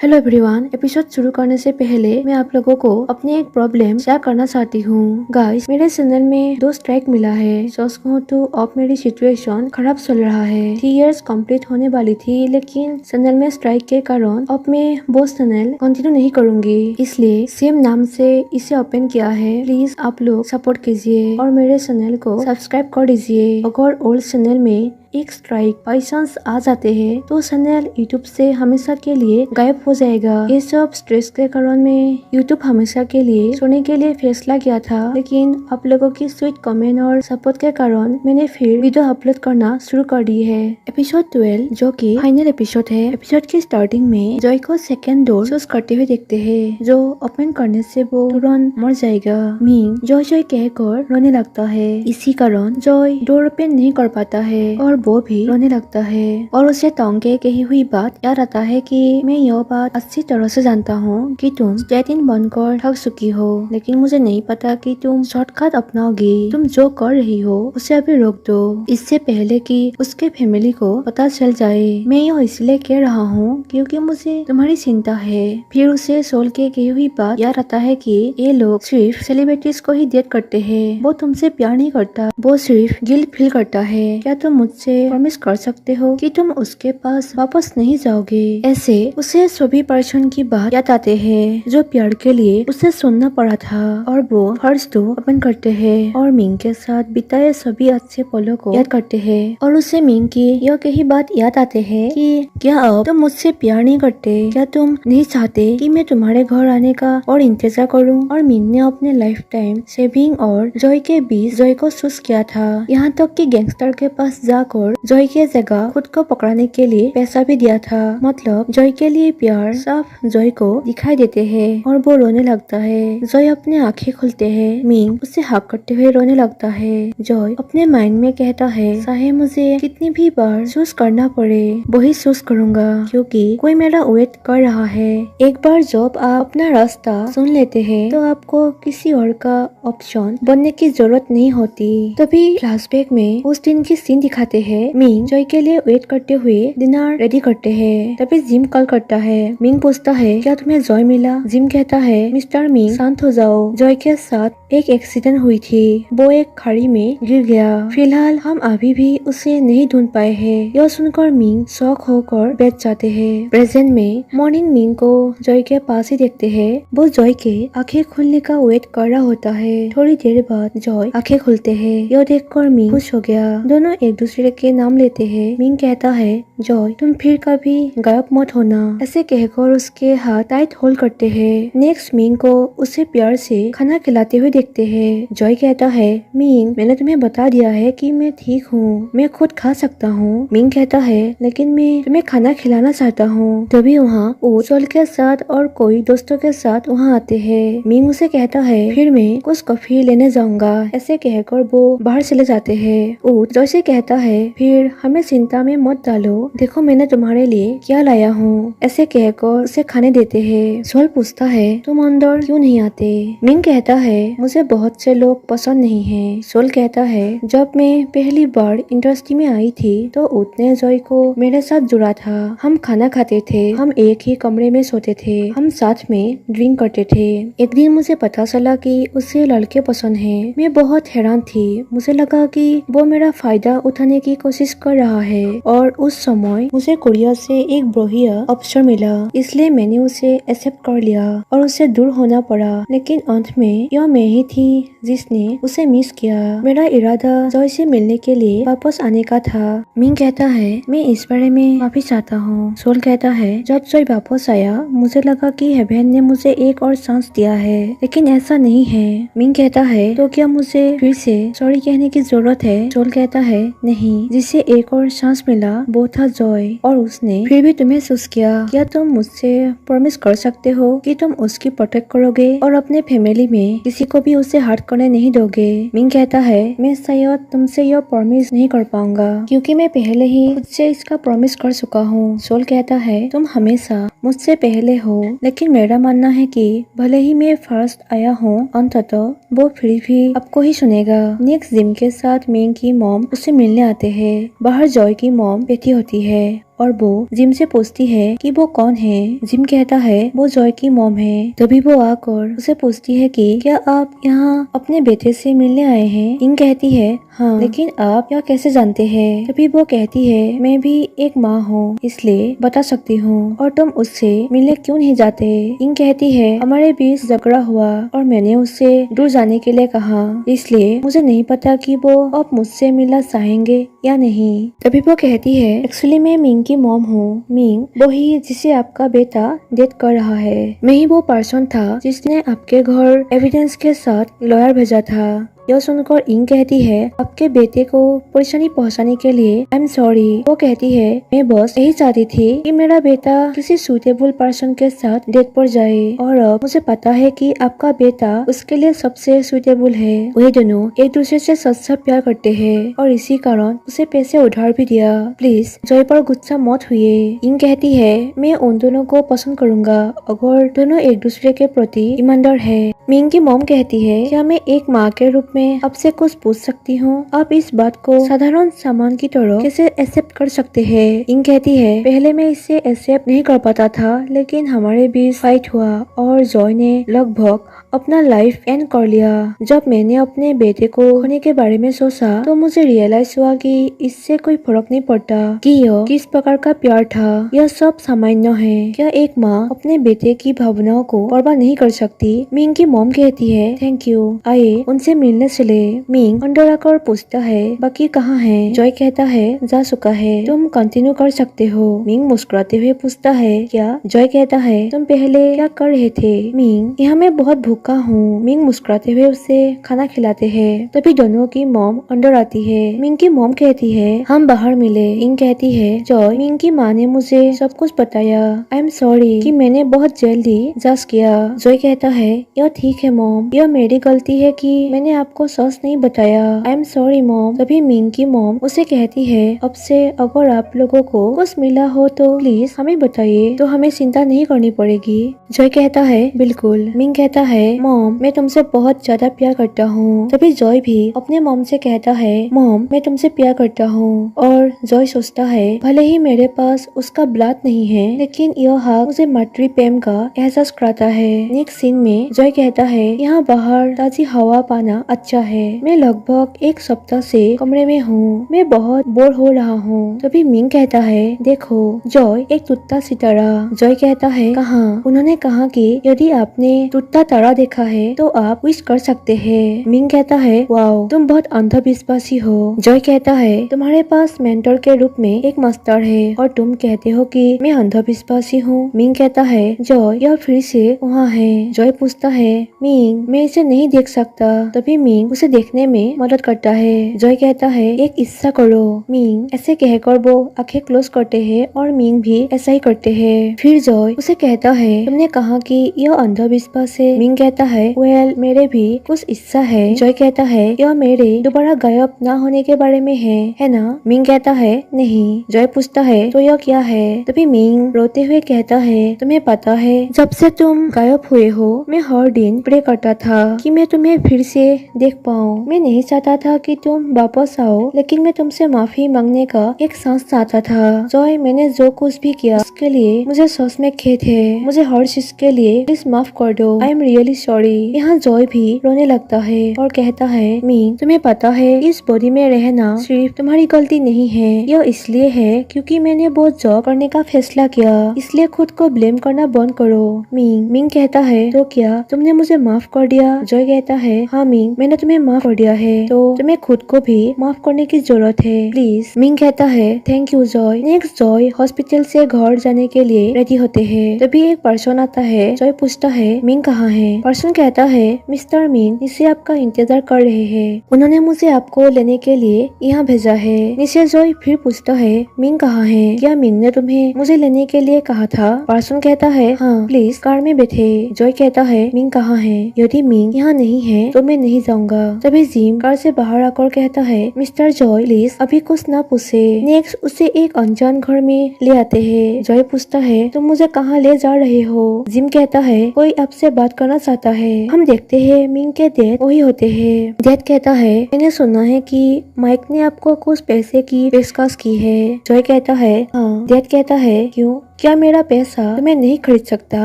Hello everyone, episode शुरू करने से पहले मैं आप लोगों को अपनी एक प्रॉब्लम शेयर करना चाहती हूँ। गाइस, मेरे चैनल में 2 स्ट्राइक मिला है। सच कहूँ तो अब मेरी सिचुएशन खराब चल रहा है। 3 इयर्स कंप्लीट होने वाली थी, लेकिन चैनल में स्ट्राइक के कारण अब मैं वो चैनल कंटिन्यू नहीं करूँगी। इसलिए सेम नाम से इसे ओपन किया है। प्लीज आप लोग सपोर्ट कीजिए और मेरे चैनल को सब्सक्राइब कर दीजिए। अगर ओल्ड चैनल में एक स्ट्राइक बाई चांस आ जाते हैं तो चैनल यूट्यूब से हमेशा के लिए गायब हो जाएगा। ये सब स्ट्रेस के कारण मैं यूट्यूब हमेशा के लिए छोड़ने के लिए फैसला किया था, लेकिन आप लोगों की स्वीट कमेंट और सपोर्ट के कारण मैंने फिर वीडियो अपलोड करना शुरू कर दी है। एपिसोड 12 जो कि फाइनल एपिसोड है। एपिसोड की स्टार्टिंग में जॉय को सेकेंड डोर चूज करते हुए देखते हैं, जो ओपन करने से वो तुरंत मर जाएगा। मिंग जॉय कहकर रोने लगता है। इसी कारण जॉय डोर ओपन नहीं कर पाता है और वो भी रोने लगता है और उसे टोंग के कही हुई बात याद आता है कि मैं यह बात अच्छी तरह से जानता हूँ कि तुम स्टैटिन बनकर थक चुकी हो, लेकिन मुझे नहीं पता कि तुम शॉर्टकट अपनाओगी। तुम जो कर रही हो उसे अभी रोक दो, इससे पहले कि उसके फैमिली को पता चल जाए। मैं यह इसलिए कह रहा हूँ क्योंकि मुझे तुम्हारी चिंता है। फिर उसे सोल के कही हुई बात याद आता है कि ये लोग सिर्फ सेलिब्रिटीज को ही डेट करते हैं। वो तुमसे प्यार नहीं करता, वो सिर्फ गिल्ट फील करता है। क्या तुम मुझसे प्रॉमिस कर सकते हो कि तुम उसके पास वापस नहीं जाओगे? ऐसे उसे सभी पर्सन की बात याद आते हैं जो प्यार के लिए उसे सुनना पड़ा था, और वो फर्स्ट तो ओपन करते हैं और मिंग के साथ बिताए सभी अच्छे पलों को याद करते हैं। और उसे मिंग की यह कही बात याद आते हैं कि क्या अब तुम मुझसे प्यार नहीं करते? क्या तुम नहीं चाहते कि मैं तुम्हारे घर आने का और इंतजार करूं? और मिंग ने अपने लाइफ टाइम सेविंग और जॉय के बीच जॉय को चूज किया था, यहाँ तक कि गैंगस्टर के पास जाकर जॉय के जगह खुद को पकड़ने के लिए पैसा भी दिया था। मतलब जॉय के लिए प्यार साफ जॉय को दिखाई देते हैं और वो रोने लगता है। जॉय अपने आंखें खुलते हैं। मिंग उसे हक करते हुए रोने लगता है। जॉय अपने माइंड में कहता है, चाहे मुझे कितनी भी बार चूज करना पड़े वही चूज करूंगा, क्योंकि कोई मेरा वेट कर रहा है। एक बार जब आप अपना रास्ता सुन लेते हैं तो आपको किसी और का ऑप्शन बनने की जरूरत नहीं होती। तभी फ्लैशबैक में उस दिन की सीन दिखाते हैं। मिंग जॉय के लिए वेट करते हुए डिनर रेडी करते हैं। तभी जिम कॉल करता है। मिंग पूछता है, क्या तुम्हें जॉय मिला? जिम कहता है, मिस्टर मिंग शांत हो जाओ, जॉय के साथ एक एक्सीडेंट हुई थी, वो एक खाड़ी में गिर गया। फिलहाल हम अभी भी उसे नहीं ढूंढ पाए हैं। यह सुनकर मिंग शॉक होकर बैठ जाते हैं। प्रेजेंट में मॉर्निंग मिंग को जॉय के पास ही देखते हैं। वो जॉय के आंखें खुलने का वेट कर रहा होता है। थोड़ी देर बाद जॉय आंखें खुलते हैं। यह देखकर मिंग खुश हो गया। दोनों एक दूसरे के नाम लेते हैं। मिंग कहता है, जॉय तुम फिर कभी गायब मत होना। ऐसे कहकर उसके हाथ टाइट होल्ड करते हैं। नेक्स्ट मिंग को उसे प्यार से खाना खिलाते हुए देखते हैं। जॉय कहता है, मिंग मैंने तुम्हें बता दिया है कि मैं ठीक हूँ, मैं खुद खा सकता हूँ। मिंग कहता है, लेकिन मैं तुम्हें खाना खिलाना चाहता हूँ। तभी वहाँ वो सोल के साथ और कोई दोस्तों के साथ वहाँ आते हैं। मिंग उसे कहता है, फिर मैं कुछ कॉफी लेने जाऊंगा। ऐसे कहकर वो बाहर चले जाते हैं। वो जॉय से कहता है, फिर हमें चिंता में मत डालो, देखो मैंने तुम्हारे लिए क्या लाया हूँ। ऐसे कहकर उसे खाने देते हैं। सोल पूछता है, तुम अंदर क्यों नहीं आते? मिंग कहता है, मुझे बहुत से लोग पसंद नहीं हैं। सोल कहता है, जब मैं पहली बार इंडस्ट्री में आई थी तो उतने जॉय को मेरे साथ जुड़ा था। हम खाना खाते थे, हम एक ही कमरे में सोते थे, हम साथ में ड्रिंक करते थे। एक दिन मुझे पता चला कि उसे लड़के पसंद है। मैं बहुत हैरान थी। मुझे लगा कि वो मेरा फायदा उठाने की कोशिश कर रहा है, और उस समय मुझे कोरिया से एक बढ़िया अवसर मिला, इसलिए मैंने उसे एक्सेप्ट कर लिया और उससे दूर होना पड़ा। लेकिन अंत में यह मैं ही थी जिसने उसे मिस किया। मेरा इरादा जॉय से मिलने के लिए वापस आने का था। मिंग कहता है, मैं इस बारे में माफी चाहता हूँ। सोल कहता है, जब जॉय वापस आया मुझे लगा कि हेवन ने मुझे एक और चांस दिया है, लेकिन ऐसा नहीं है। मिंग कहता है, तो क्या मुझे फिर से सॉरी कहने की जरूरत है? सोल कहता है, नहीं, जिसे एक और चांस मिला वो था जॉय, और उसने फिर भी तुम्हें चूज किया। क्या तुम मुझसे प्रॉमिस कर सकते हो कि तुम उसकी प्रोटेक्ट करोगे और अपने फैमिली में किसी को भी उसे हर्ट करने नहीं दोगे? मिंग कहता है, मैं शायद तुमसे यह प्रॉमिस नहीं कर पाऊंगा, क्योंकि मैं पहले ही खुद से इसका प्रॉमिस कर चुका हूँ। सोल कहता है, तुम हमेशा मुझसे पहले हो, लेकिन मेरा मानना है कि भले ही मैं फर्स्ट आया हूँ, अंततः वो फिर भी आपको ही सुनेगा। नेक्स्ट जिम के साथ मिंग की मॉम उससे मिलने आते हैं। बाहर जॉय की मॉम बैठी होती है और वो जिम से पूछती है कि वो कौन है। जिम कहता है वो जॉय की मॉम है। तभी वो आकर उसे पूछती है कि क्या आप यहाँ अपने बेटे से मिलने आए हैं। इंग कहती है हाँ, लेकिन आप यह कैसे जानते हैं। तभी वो कहती है मैं भी एक माँ हूँ, इसलिए बता सकती हूँ। और तुम उससे मिलने क्यों नहीं जाते। इंग कहती है हमारे बीच झगड़ा हुआ और मैंने उससे दूर जाने के लिए कहा, इसलिए मुझे नहीं पता कि वो अब मुझसे मिलना चाहेंगे या नहीं। तभी वो कहती है एक्चुअली मैं मिंग की मॉम हूँ। मिंग वही जिसे आपका बेटा डेट कर रहा है। मैं ही वो पर्सन था जिसने आपके घर एविडेंस के साथ लॉयर भेजा था। यह सुनकर इंग कहती है आपके बेटे को परेशानी पहुंचाने के लिए आई एम सॉरी। वो कहती है मैं बस यही चाहती थी कि मेरा बेटा किसी सुटेबल पर्सन के साथ डेट पर जाए और अब मुझे पता है कि आपका बेटा उसके लिए सबसे सुटेबल है। वही दोनों एक दूसरे से सच्चा प्यार करते हैं और इसी कारण उसे पैसे उधार भी दिया। प्लीज जॉय पर गुस्सा मत हुए। इंग कहती है मैं उन दोनों को पसंद करूंगा अगर दोनों एक दूसरे के प्रति ईमानदार है। मिंग की मॉम कहती है क्या मैं एक माँ के रूप में आपसे कुछ पूछ सकती हूँ। आप इस बात को साधारण सामान की तरह कैसे एक्सेप्ट कर सकते हैं। इंग कहती है पहले मैं इसे एक्सेप्ट नहीं कर पाता था, लेकिन हमारे बीच फाइट हुआ और जॉय ने लगभग अपना लाइफ एंड कर लिया। जब मैंने अपने बेटे को खोने के बारे में सोचा तो मुझे रियलाइज हुआ कि इससे कोई फर्क नहीं पड़ता कि यह किस प्रकार का प्यार था। यह सब सामान्य है। क्या एक माँ अपने बेटे की भावनाओं को परवाह नहीं कर सकती। मिंग की मॉम कहती है थैंक यू, आइए उनसे मिलने चले। मिंग अंदर आकर पूछता है बाकी कहाँ है। जॉय कहता है जा चुका है, तुम कंटिन्यू कर सकते हो। मिंग मुस्कुराते हुए पूछता है क्या। जॉय कहता है तुम पहले क्या कर रहे थे। मिंग यहाँ मैं बहुत भूखा हूँ। मिंग मुस्कुराते हुए उसे खाना खिलाते हैं। तभी दोनों की मॉम अंदर आती है। मिंग की मॉम कहती है हम बाहर मिले। इंग कहती है जॉय मिंग की माँ ने मुझे सब कुछ बताया। आई एम सॉरी कि मैंने बहुत जल्दी जज किया। जॉय कहता है यह ठीक है मॉम, यह मेरी गलती है कि मैंने आपको सच नहीं बताया। I am sorry mom. तभी मिंग की मॉम उसे कहती है अब से अगर आप लोगों को कुछ मिला हो तो प्लीज हमें बताइए, तो हमें चिंता नहीं करनी पड़ेगी। जॉय कहता है बिल्कुल। मिंग कहता है मॉम मैं तुमसे बहुत ज्यादा प्यार करता हूँ। तभी जॉय भी अपने मॉम से कहता है मॉम मैं तुमसे प्यार करता हूँ। और जॉय सोचता है भले ही मेरे पास उसका ब्लड नहीं है, लेकिन यह हक मुझे मातृ प्रेम का एहसास कराता है। नेक्स्ट सीन में जॉय कहता है यहाँ बाहर ताजी हवा पाना अच्छा है। मैं लगभग एक सप्ताह से कमरे में हूँ, मैं बहुत बोर हो रहा हूँ। तभी मिंग कहता है देखो जॉय एक टूटता सितारा। जॉय कहता है कहाँ। उन्होंने कहा कि यदि आपने टूटता तारा देखा है तो आप विश कर सकते हैं। मिंग कहता है वाओ तुम बहुत अंधविश्वासी हो। जॉय कहता है तुम्हारे पास मेंटर के रूप में एक मास्टर है और तुम कहते हो कि मैं अंधविश्वासी हूँ। मिंग कहता है जॉय यह फिर से वहाँ है। जॉय पूछता है मिंग मैं इसे नहीं देख सकता। तभी मिंग उसे देखने में मदद करता है। जॉय कहता है एक इच्छा करो। मिंग ऐसे कहकर वो आंखें क्लोज करते हैं और मिंग भी ऐसा ही करते हैं। फिर जॉय उसे कहता है तुमने कहा कि यह अंधविश्वास है। मिंग कहता है वेल मेरे भी कुछ इच्छा है। जॉय कहता है यह मेरे दोबारा गायब ना होने के बारे में है ना। मिंग कहता है नहीं। जॉय पूछता है तो यह क्या है। तभी मिंग रोते हुए कहता है तुम्हें पता है जब से तुम गायब हुए हो मैं हर दिन प्रे करता था कि मैं तुम्हें फिर से देख पाऊँ। मैं नहीं चाहता था कि तुम वापस आओ, लेकिन मैं तुमसे माफी मांगने का एक सांस चाहता था। जॉय मैंने जो कुछ भी किया उसके लिए मुझे सच में खेद है। मुझे हर चीज के लिए प्लीज माफ कर दो। I am really sorry. यहाँ जॉय भी रोने लगता है और कहता है मिंग तुम्हें पता है इस बॉडी में रहना सिर्फ तुम्हारी गलती नहीं है, यह इसलिए है क्योंकि मैंने वो जॉब करने का फैसला किया, इसलिए खुद को ब्लेम करना बंद करो। मिंग कहता है तो क्या तुमने मुझे माफ कर दिया। जॉय कहता है हाँ मिंग मैंने तुम्हें माफ कर दिया है, तो तुम्हें खुद को भी माफ करने की जरूरत है प्लीज। मिंग कहता है thank you Joy. Next Joy hospital से घर जाने के लिए रेडी होते हैं। तभी एक पर्सन आता है। जॉय पूछता है मिंग कहाँ है। पर्सन कहता है मिस्टर मिंग इसे आपका इंतजार कर रहे हैं, उन्होंने मुझे आपको लेने के लिए यहाँ भेजा है। नीचे जॉय फिर पूछता है मिंग कहाँ है, क्या मिंग ने तुम्हें मुझे लेने के लिए कहा था। पर्सन कहता है हाँ प्लीज कार में बैठे। जॉय कहता है मिंग कहाँ यहाँ है। यदि मिंग यहाँ नहीं है तो मैं नहीं जाऊंगा। तभी जिम कार से बाहर आकर कहता है, मिस्टर जॉय प्लीज अभी कुछ ना पूछे। नेक्स्ट उसे एक अनजान घर में ले आते हैं। जॉय पूछता है, तुम मुझे कहाँ ले जा रहे हो? जिम कहता है, कोई आपसे बात करना चाहता है। हम देखते हैं मिंग के डैड वही होते हैं। डैड कहता है, मैंने सुना है कि माइक ने आपको कुछ पैसे की पेशकश की है। जॉय कहता है, हाँ। डैड कहता है, क्यों? क्या मेरा पैसा तुम्हें नहीं खरीद सकता?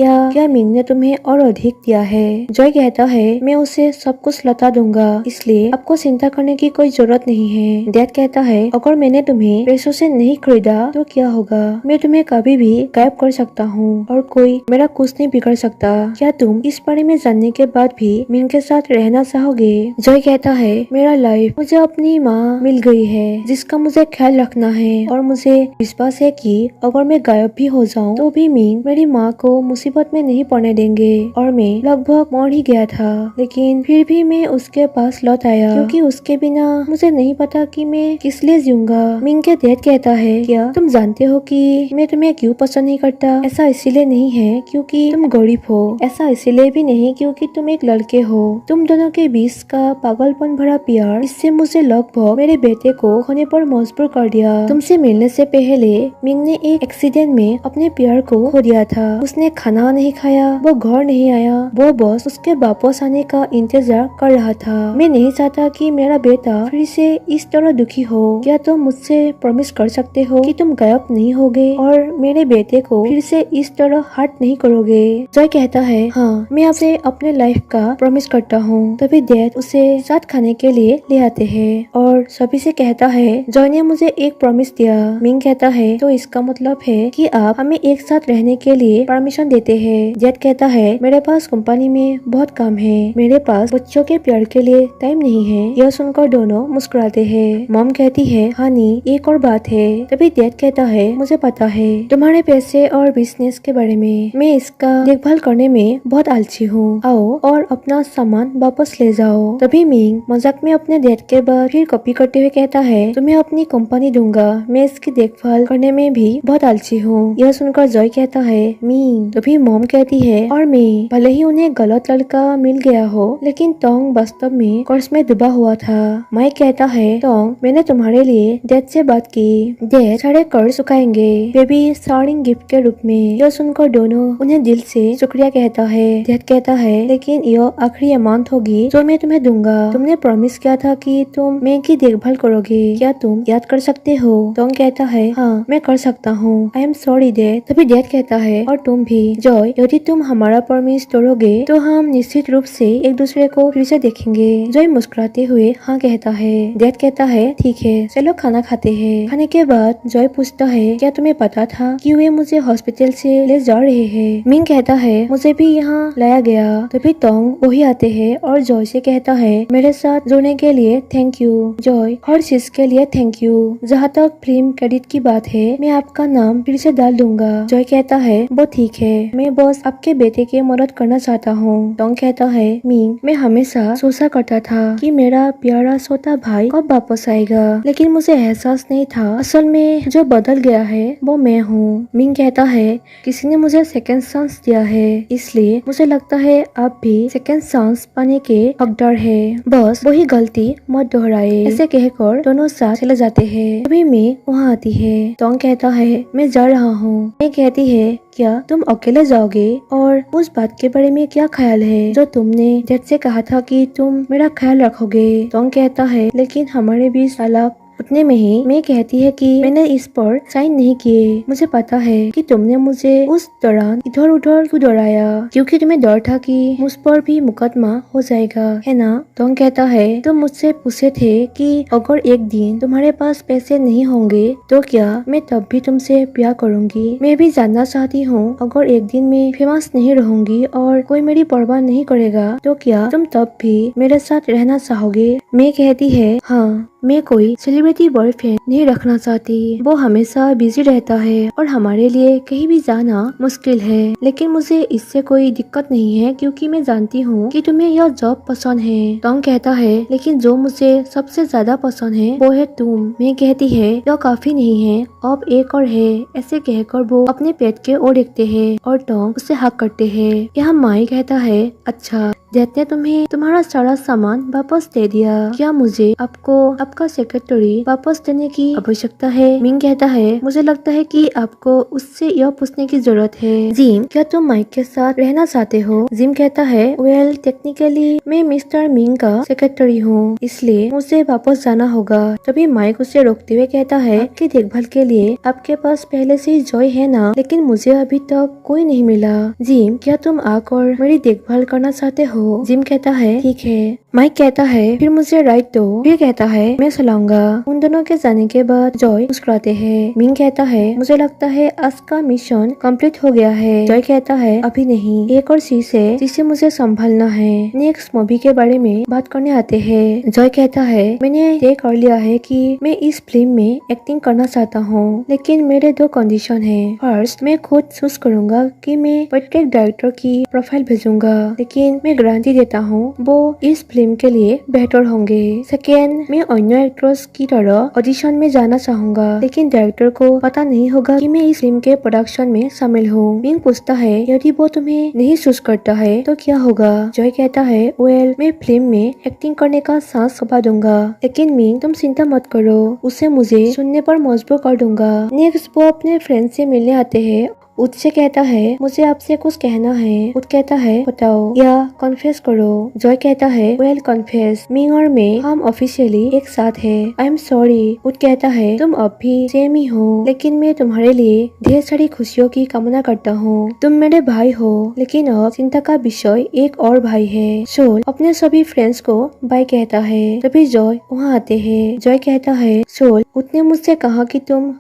या क्या मिंग ने तुम्हें और अधिक दिया है? जॉय कहता है, मैं उसे सब कुछ लौटा दूंगा, इसलिए आपको चिंता करने की कोई जरूरत नहीं है। डैड कहता है, अगर मैंने तुम्हें पैसों से नहीं खरीदा तो क्या होगा? मैं तुम्हें कभी भी गायब कर सकता हूँ और कोई मेरा कुछ नहीं बिगड़ सकता। क्या तुम इस बारे में जानने के बाद भी मिंग के साथ रहना चाहोगे? जॉय कहता है, मेरा लाइफ मुझे अपनी माँ मिल गई है जिसका मुझे ख्याल रखना है और मुझे विश्वास है कि अगर मैं गायब भी हो जाऊं तो भी मिंग मेरी माँ को मुसीबत में नहीं पड़ने देंगे। और मैं लगभग मर ही गया था, लेकिन फिर भी मैं उसके पास लौट आया क्योंकि उसके बिना मुझे नहीं पता कि मैं किस लिए जीऊंगा। मिंग के डैड कहता है, क्या तुम जानते हो कि मैं तुम्हें क्यों पसंद नहीं करता? ऐसा इसीलिए नहीं है क्योंकि तुम गरीब हो, ऐसा इसीलिए भी नहीं क्योंकि तुम एक लड़के हो। तुम दोनों के बीच का पागलपन भरा प्यार, इससे मुझे लगभग मेरे बेटे को खोने पर मजबूर कर दिया। तुमसे मिलने से पहले मिंग ने एक एक्सीडेंट में अपने प्यार को खो दिया था। उसने खाना नहीं खाया, वो घर नहीं आया, वो बस उसके वापस आने का इंतजार कर रहा था। मैं नहीं चाहता कि मेरा बेटा फिर से इस तरह दुखी हो। क्या तुम मुझसे प्रॉमिस कर सकते हो कि तुम गायब नहीं होगे और मेरे बेटे को फिर से इस तरह हर्ट नहीं करोगे? जॉय कहता है, हाँ, मैं आपसे अपने लाइफ का प्रॉमिस करता हूँ। तभी डैड उसे साथ खाने के लिए ले आते हैं और सभी से कहता है, जॉय ने मुझे एक प्रॉमिस दिया। मिंग कहता है, तो इसका मतलब है कि आप हमें एक साथ रहने के लिए परमिशन देते हैं। डैड कहता है, मेरे पास कंपनी में बहुत काम है, मेरे पास बच्चों के प्यार के लिए टाइम नहीं है। यह सुनकर दोनों मुस्कुराते हैं। मॉम कहती है, हनी एक और बात है। तभी डैड कहता है, मुझे पता है तुम्हारे पैसे और बिजनेस के बारे में, मैं इसका देखभाल करने में बहुत आलसी हूँ। आओ और अपना सामान वापस ले जाओ। तभी मिंग मजाक में अपने डैड के बाद फिर कॉपी करते हुए कहता है, तुम्हें अपनी कंपनी दूंगा, मैं इसकी देखभाल करने में भी बहुत आलसी हूँ। यह सुनकर जॉय कहता है, मिंग। तभी मॉम कहती है, और मैं, भले ही उन्हें गलत लड़का मिल गया हो, लेकिन टोंग वास्तव में कर्ज में डूबा हुआ था। माइक कहता है, टोंग, मैंने तुम्हारे लिए डैड से बात की, डैड सारे कर्ज चुकाएंगे बेबी स्टार्टिंग गिफ्ट के रूप में। यह सुनकर दोनों उन्हें दिल से शुक्रिया कहता है। डैड कहता है, लेकिन यह आखिरी अमाउंट होगी जो मैं तुम्हें दूंगा। तुमने प्रॉमिस किया था कि तुम मैं की देखभाल करोगे, क्या तुम याद कर सकते हो? टोंग कहता है, हाँ, मैं कर सकता हूँ। I am sorry dad. तभी डैड कहता है, और तुम भी जॉय, यदि तुम हमारा प्रॉमिस तोड़ोगे तो हम निश्चित रूप से एक दूसरे को फिर से देखेंगे। जॉय मुस्कुराते हुए हाँ कहता है। डैड कहता है, ठीक है, चलो खाना खाते हैं। खाने के बाद जॉय पूछता है, क्या तुम्हें पता था कि वे मुझे हॉस्पिटल से ले जा रहे हैं? मिंग कहता है, मुझे भी यहाँ लाया गया। तभी टोंग वही आते हैं और जॉय से कहता है, मेरे साथ जुड़ने के लिए थैंक यू। जॉय, हर चीज के लिए थैंक यू। जहाँ तक फिल्म क्रेडिट की बात है, मैं आपका नाम फिर से डाल दूंगा। जॉय कहता है, वो ठीक है, मैं बस आपके बेटे की मदद करना चाहता हूँ। टोंग कहता है, मिंग, मैं हमेशा सोचा करता था कि मेरा प्यारा छोटा भाई कब वापस आएगा, लेकिन मुझे एहसास नहीं था असल में जो बदल गया है वो मैं हूँ। मिंग कहता है, किसी ने मुझे सेकंड चांस दिया है, इसलिए मुझे लगता है आप भी सेकंड चांस पाने के हकदार है। बस वही गलती मत दोहराए। ऐसे कहकर दोनों साथ चले जाते हैं। अभी मैं वहाँ आती है। टोंग कहता है, मैं जा रहा हूँ। मैं कहती है, क्या तुम अकेले जाओगे? और उस बात के बारे में क्या ख्याल है जो तुमने डैड से कहा था कि तुम मेरा ख्याल रखोगे? टोंग कहता है, लेकिन हमारे बीच तलाक उतने में ही मैं कहती है कि मैंने इस पर साइन नहीं किए। मुझे पता है कि तुमने मुझे उस दौरान इधर उधर क्यों दौड़ाया, क्योंकि तुम्हें डर था कि मुझ पर भी मुकदमा हो जाएगा, है ना? टोंग कहता है, तुम मुझसे पूछे थे कि अगर एक दिन तुम्हारे पास पैसे नहीं होंगे तो क्या मैं तब भी तुमसे प्यार करूंगी। मैं भी जानना चाहती हूँ, अगर एक दिन मैं फेमस नहीं रहूंगी और कोई मेरी परवाह नहीं करेगा तो क्या तुम तब भी मेरे साथ रहना चाहोगे? मैं कहती है, हाँ, मैं कोई सेलिब्रिटी बॉयफ्रेंड नहीं रखना चाहती। वो हमेशा बिजी रहता है और हमारे लिए कहीं भी जाना मुश्किल है। लेकिन मुझे इससे कोई दिक्कत नहीं है क्योंकि मैं जानती हूँ कि तुम्हें यह जॉब पसंद है। टॉम कहता है लेकिन जो मुझे सबसे ज्यादा पसंद है वो है तुम। मैं कहती है यह काफी नहीं है, अब एक और है। ऐसे कहकर वो अपने पेट के ओर देखते हैं और टॉम उसे हक करते हैं। यहाँ माई कहता है अच्छा जैत ने तुम्हें तुम्हारा सारा सामान वापस दे दिया, क्या मुझे आपको आपका सेक्रेटरी वापस देने की आवश्यकता है? मिंग कहता है मुझे लगता है कि आपको उससे यह पूछने की जरूरत है। जिम क्या तुम माइक के साथ रहना चाहते हो? जिम कहता है वेल टेक्निकली मैं मिस्टर मिंग का सेक्रेटरी हूँ, इसलिए मुझे वापस जाना होगा। तभी माइक उसे रोकते हुए कहता है आपकी देखभाल के लिए आपके पास पहले से ही जॉय है ना, लेकिन मुझे अभी तक कोई नहीं मिला। जिम क्या तुम आकर मेरी देखभाल करना चाहते हो? जिम कहता है ठीक है। माइक कहता है फिर मुझे राइट दो। फिर कहता है मैं सुलाऊंगा। उन दोनों के जाने के बाद जॉय मुस्कुराते हैं। मिंग कहता है मुझे लगता है आज का मिशन कंप्लीट हो गया है। जॉय कहता है अभी नहीं, एक और चीज है जिसे मुझे संभालना है। नेक्स्ट मूवी के बारे में बात करने आते हैं। जॉय कहता है मैंने तय कर लिया है कि मैं इस फिल्म में एक्टिंग करना चाहता हूँ, लेकिन मेरे दो कंडीशन है। फर्स्ट मैं खुद चूज करूंगा कि मैं प्रत्येक डायरेक्टर की प्रोफाइल भेजूंगा, लेकिन मैं गारंटी देता हूँ वो इस फिल्म के लिए बेहतर होंगे। सेकेंड मैं अन्य एक्ट्रेस की तरह ऑडिशन में जाना चाहूंगा, लेकिन डायरेक्टर को पता नहीं होगा कि मैं इस फिल्म के प्रोडक्शन में शामिल हूँ। मिंग पूछता है यदि वो तुम्हें नहीं चूज करता है तो क्या होगा? जॉय कहता है वेल मैं फिल्म में एक्टिंग करने का सांस कपा दूंगा, लेकिन मिंग तुम चिंता मत करो, उसे मुझे सुनने पर मजबूर कर दूंगा। नेक्स्ट वो अपने फ्रेंड से मिलने आते हैं। उद से कहता है मुझे आपसे कुछ कहना है। उद कहता है बताओ या कन्फेस करो। जॉय कहता है वेल कन्फेस, मिंग और मैं हम ऑफिशियली एक साथ है। I am sorry. उद कहता है तुम अब भी सेम ही हो, लेकिन मैं तुम्हारे लिए ढेर सारी खुशियों की कामना करता हूँ। तुम मेरे भाई हो, लेकिन अब चिंता का विषय एक और भाई है। सोल अपने सभी फ्रेंड्स को बाय कहता है। तभी जॉय वहाँ आते हैं। जॉय कहता है सोल उद ने मुझसे कहा कि तुम